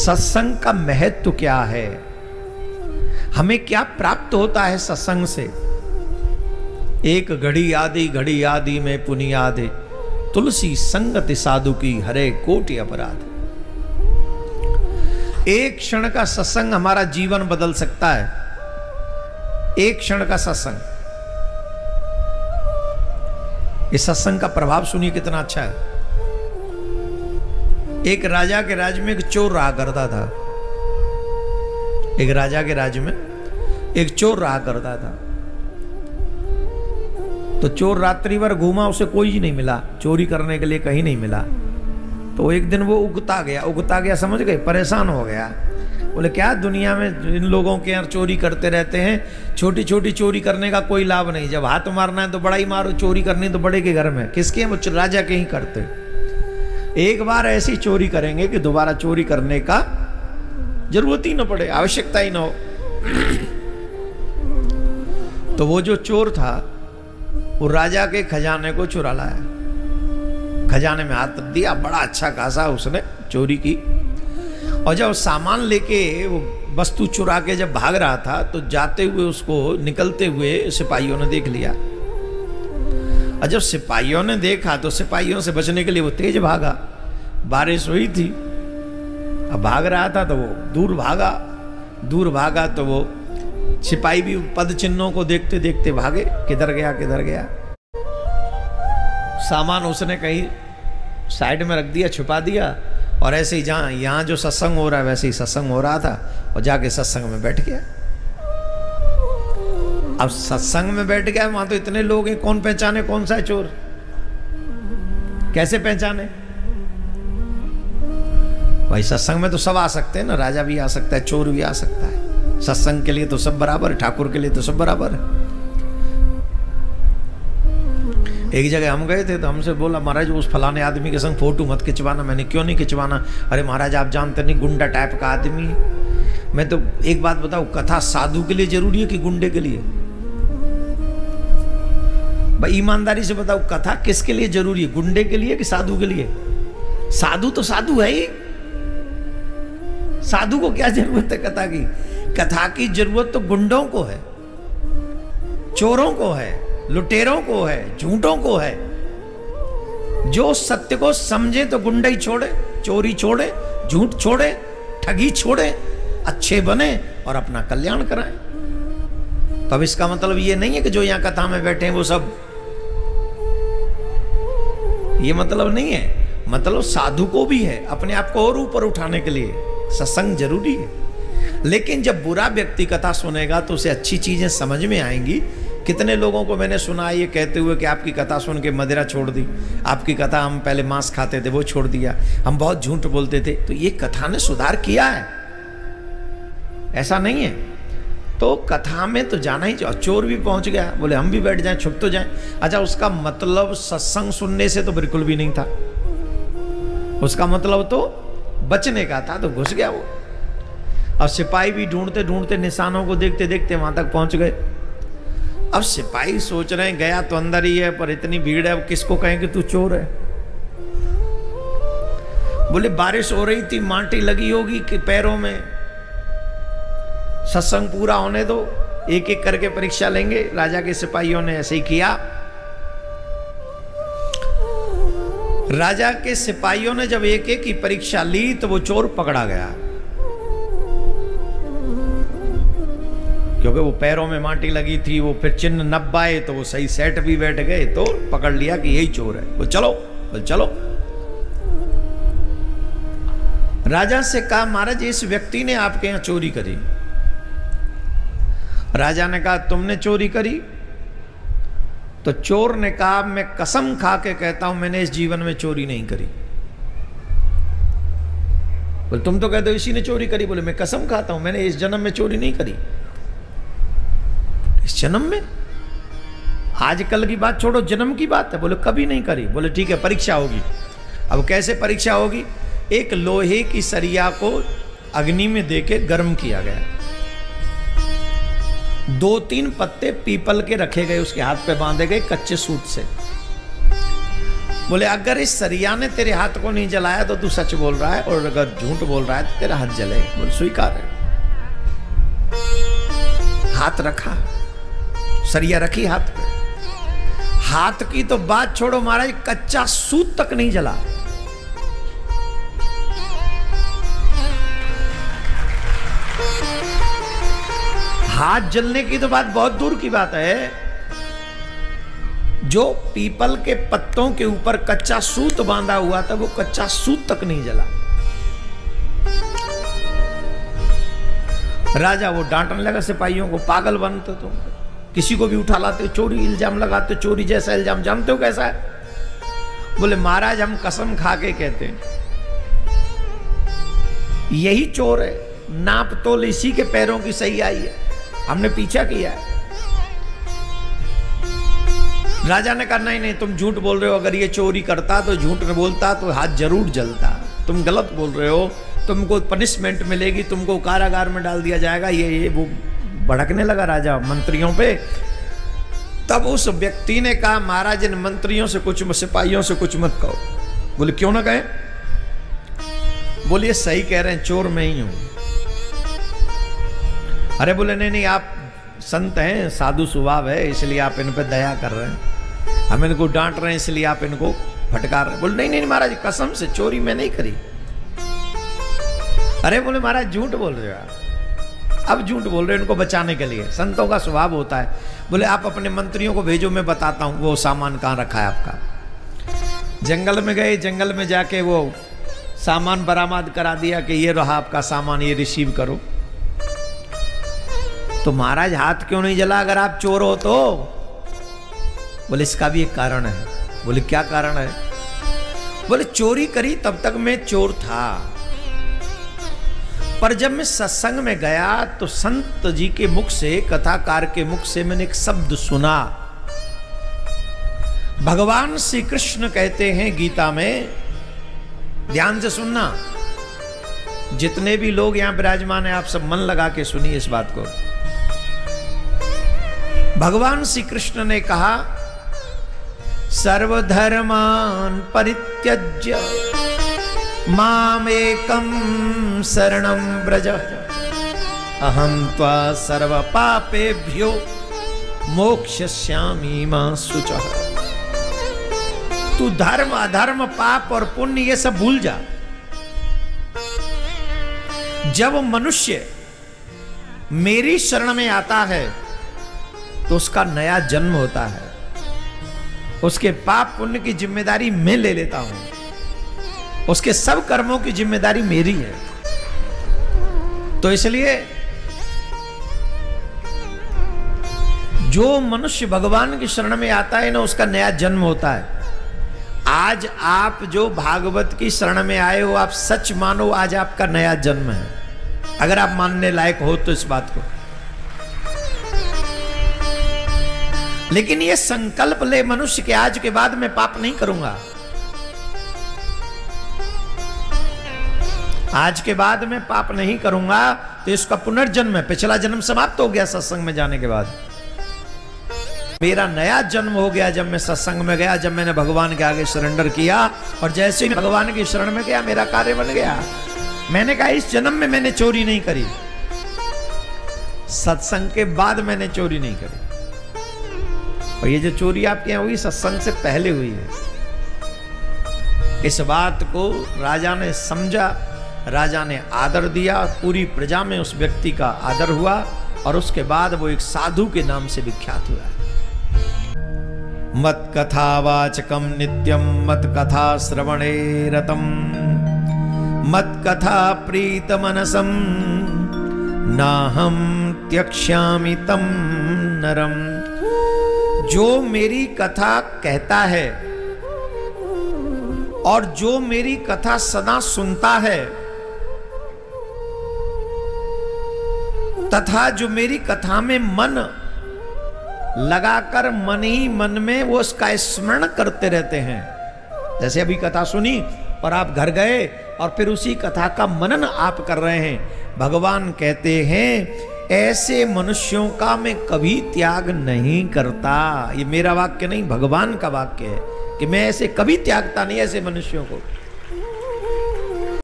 सत्संग का महत्व क्या है, हमें क्या प्राप्त होता है सत्संग से। एक घड़ी आदि में पुनियादे, तुलसी संगति साधु की हरे कोटि अपराध। एक क्षण का सत्संग हमारा जीवन बदल सकता है। एक क्षण का सत्संग, इस सत्संग का प्रभाव सुनिए कितना अच्छा है। एक राजा के राज्य में एक चोर रहा करता था। एक राजा के राज्य में एक चोर रहा करता था। तो चोर रात्रि भर घूमा, उसे कोई नहीं मिला, चोरी करने के लिए कहीं नहीं मिला। तो एक दिन वो उगता गया, समझ गए, परेशान हो गया। बोले क्या दुनिया में इन लोगों के यहाँ चोरी करते रहते हैं, छोटी छोटी चोरी करने का कोई लाभ नहीं। जब हाथ मारना है तो बड़ा ही मारो, चोरी करनी तो बड़े के घर में, किसके वो राजा के ही करते। एक बार ऐसी चोरी करेंगे कि दोबारा चोरी करने का जरूरत ही ना पड़े, आवश्यकता ही ना हो। तो वो जो चोर था वो राजा के खजाने को चुरा लाया। खजाने में हाथ दिया, बड़ा अच्छा खासा उसने चोरी की। और जब सामान लेके वो वस्तु चुरा के जब भाग रहा था तो जाते हुए उसको निकलते हुए सिपाहियों ने देख लिया। और जब सिपाहियों ने देखा तो सिपाहियों से बचने के लिए वो तेज भागा। बारिश हुई थी, अब भाग रहा था तो वो दूर भागा तो वो सिपाही भी पद चिन्हों को देखते देखते भागे, किधर गया। सामान उसने कहीं साइड में रख दिया, छुपा दिया। और ऐसे ही जहाँ यहाँ जो सत्संग हो रहा है वैसे ही सत्संग हो रहा था, और जाके सत्संग में बैठ गया। अब सत्संग में बैठ गया, वहां तो इतने लोग हैं, कौन पहचाने कौन सा है चोर, कैसे पहचाने भाई। सत्संग में तो सब आ सकते हैं ना, राजा भी आ सकता है, चोर भी आ सकता है। सत्संग के लिए तो सब बराबर है, ठाकुर के लिए तो सब बराबर है। एक जगह हम गए थे तो हमसे बोला महाराज उस फलाने आदमी के संग फोटो मत खिंचवाना। मैंने क्यों नहीं खिंचवाना? अरे महाराज आप जानते नहीं, गुंडा टाइप का आदमी है। मैं तो एक बात बताऊं, कथा साधु के लिए जरूरी है कि गुंडे के लिए? भाई ईमानदारी से बताओ, कथा किसके लिए जरूरी है, गुंडे के लिए कि साधु के लिए? साधु तो साधु है ही, साधु को क्या जरूरत है कथा की? कथा की जरूरत तो गुंडों को है, चोरों को है, लुटेरों को है, झूठों को है। जो सत्य को समझे तो गुंडाई छोड़े, चोरी छोड़े, झूठ छोड़े, ठगी छोड़े, अच्छे बने और अपना कल्याण कराएं। तो अब इसका मतलब ये नहीं है कि जो यहां कथा में बैठे हैं वो सब, ये मतलब नहीं है। मतलब साधु को भी है अपने आप को और ऊपर उठाने के लिए सत्संग जरूरी है। लेकिन जब बुरा व्यक्ति कथा सुनेगा तो उसे अच्छी चीजें समझ में आएंगी। कितने लोगों को मैंने सुना ये कहते हुए कि आपकी कथा सुन के मदिरा छोड़ दी, आपकी कथा, हम पहले मांस खाते थे वो छोड़ दिया, हम बहुत झूठ बोलते थे। तो ये कथा ने सुधार किया है, ऐसा नहीं है। तो कथा में तो जाना ही चाहिए। चोर भी पहुंच गया, बोले हम भी बैठ जाएं, छुप तो जाएं। अच्छा, उसका मतलब सत्संग सुनने से तो बिल्कुल भी नहीं था, उसका मतलब तो बचने का था, तो घुस गया वो। अब सिपाही भी ढूंढते ढूंढते, निशानों को देखते देखते वहां तक पहुंच गए। अब सिपाही सोच रहे हैं गया तो अंदर ही है, पर इतनी भीड़ है, अब किसको कहें कि तू चोर है। बोले बारिश हो रही थी, माटी लगी होगी कि पैरों में, सत्संग पूरा होने दो, एक एक करके परीक्षा लेंगे। राजा के सिपाहियों ने ऐसे ही किया। राजा के सिपाहियों ने जब एक एक की परीक्षा ली तो वो चोर पकड़ा गया, क्योंकि वो पैरों में माटी लगी थी, वो फिर चिन्ह नब्बाए तो वो सही सेट भी बैठ गए, तो पकड़ लिया कि यही चोर है। वो चलो, बोल चलो। राजा से कहा महाराज इस व्यक्ति ने आपके यहां चोरी करी। राजा ने कहा तुमने चोरी करी? तो चोर ने कहा मैं कसम खा के कहता हूं मैंने इस जीवन में चोरी नहीं करी। बोले तुम तो कहते हो इसी ने चोरी करी। बोले मैं कसम खाता हूं मैंने इस जन्म में चोरी नहीं करी। इस जन्म में? आजकल की बात छोड़ो, जन्म की बात है। बोले कभी नहीं करी। बोले ठीक है, परीक्षा होगी। अब कैसे परीक्षा होगी? एक लोहे की सरिया को अग्नि में देके गर्म किया गया, 2-3 पत्ते पीपल के रखे गए, उसके हाथ पे बांधे गए कच्चे सूत से। बोले अगर इस सरिया ने तेरे हाथ को नहीं जलाया तो तू सच बोल रहा है, और अगर झूठ बोल रहा है तो तेरा हाथ जले। बोले स्वीकार है। हाथ रखा, सरिया रखी हाथ पे। हाथ की तो बात छोड़ो महाराज, कच्चा सूत तक नहीं जला। हाथ जलने की तो बात बहुत दूर की बात है। जो पीपल के पत्तों के ऊपर कच्चा सूत बांधा हुआ था, वो कच्चा सूत तक नहीं जला। राजा वो डांटने लगा सिपाहियों को, पागल बनते तुम, किसी को भी उठा लाते हो, चोरी इल्जाम लगाते हो, चोरी जैसा इल्जाम जानते हो कैसा है? बोले महाराज हम कसम खा के कहते हैं यही चोर है, नाप तोल इसी के पैरों की सही आई है, हमने पीछा किया है। राजा ने कहा नहीं नहीं तुम झूठ बोल रहे हो, अगर ये चोरी करता तो झूठ में बोलता तो हाथ जरूर जलता, तुम गलत बोल रहे हो, तुमको पनिशमेंट मिलेगी, तुमको कारागार में डाल दिया जाएगा। ये वो भड़कने लगा राजा मंत्रियों पे। तब उस व्यक्ति ने कहा महाराज इन मंत्रियों से कुछ, सिपाहियों से कुछ मत कहो। बोले क्यों ना कहें? बोले ये सही कह रहे हैं, चोर मैं ही हूं। अरे बोले नहीं नहीं आप संत हैं, साधु स्वभाव है, इसलिए आप इन पे दया कर रहे हैं, हम इनको डांट रहे हैं इसलिए आप इनको फटकार रहे हैं। बोले नहीं नहीं महाराज कसम से चोरी मैं नहीं करी। अरे बोले महाराज झूठ बोल रहे हो आप। अब झूठ बोल रहे हो इनको बचाने के लिए, संतों का स्वभाव होता है। बोले आप अपने मंत्रियों को भेजो, मैं बताता हूं वो सामान कहां रखा है आपका। जंगल में गए, जंगल में जाके वो सामान बरामद करा दिया कि ये रहा आपका सामान, ये रिसीव करो। तो महाराज हाथ क्यों नहीं जला अगर आप चोर हो तो? बोले इसका भी एक कारण है। बोले क्या कारण है? बोले चोरी करी तब तक मैं चोर था, पर जब मैं सत्संग में गया तो संत जी के मुख से, कथाकार के मुख से मैंने एक शब्द सुना। भगवान श्री कृष्ण कहते हैं गीता में, ध्यान से सुनना, जितने भी लोग यहां विराजमान हैं आप सब मन लगा के सुनिए इस बात को। भगवान श्री कृष्ण ने कहा सर्वधर्मान परित्यज्य मामेकं शरणं व्रज अहं त्वा सर्व पापेभ्यो मोक्षयिष्यामि मा शुचः। तू धर्म अधर्म पाप और पुण्य ये सब भूल जा। जब मनुष्य मेरी शरण में आता है तो उसका नया जन्म होता है, उसके पाप पुण्य की जिम्मेदारी मैं ले लेता हूं, उसके सब कर्मों की जिम्मेदारी मेरी है। तो इसलिए जो मनुष्य भगवान की शरण में आता है ना उसका नया जन्म होता है। आज आप जो भागवत की शरण में आए हो, आप सच मानो आज आपका नया जन्म है, अगर आप मानने लायक हो तो इस बात को। लेकिन ये संकल्प ले मनुष्य के आज के बाद मैं पाप नहीं करूंगा, आज के बाद मैं पाप नहीं करूंगा, तो इसका पुनर्जन्म है, पिछला जन्म समाप्त हो गया सत्संग में जाने के बाद। मेरा नया जन्म हो गया जब मैं सत्संग में गया, जब मैंने भगवान के आगे सरेंडर किया, और जैसे ही भगवान की शरण में गया मेरा कार्य बन गया। मैंने कहा इस जन्म में मैंने चोरी नहीं करी, सत्संग के बाद मैंने चोरी नहीं करी। और ये जो चोरी आपके यहाँ हुई सत्संग से पहले हुई है। इस बात को राजा ने समझा, राजा ने आदर दिया, पूरी प्रजा में उस व्यक्ति का आदर हुआ, और उसके बाद वो एक साधु के नाम से विख्यात हुआ। मत कथावाचकम नित्यम मत कथा श्रवणे रतम मत कथा प्रीत मनसम नाहम त्यक्ष्यामि तम नरम। जो मेरी कथा कहता है और जो मेरी कथा सदा सुनता है, तथा जो मेरी कथा में मन लगाकर मन ही मन में वो उसका स्मरण करते रहते हैं। जैसे अभी कथा सुनी और आप घर गए और फिर उसी कथा का मनन आप कर रहे हैं, भगवान कहते हैं ऐसे मनुष्यों का मैं कभी त्याग नहीं करता। ये मेरा वाक्य नहीं, भगवान का वाक्य है कि मैं ऐसे कभी त्यागता नहीं ऐसे मनुष्यों को।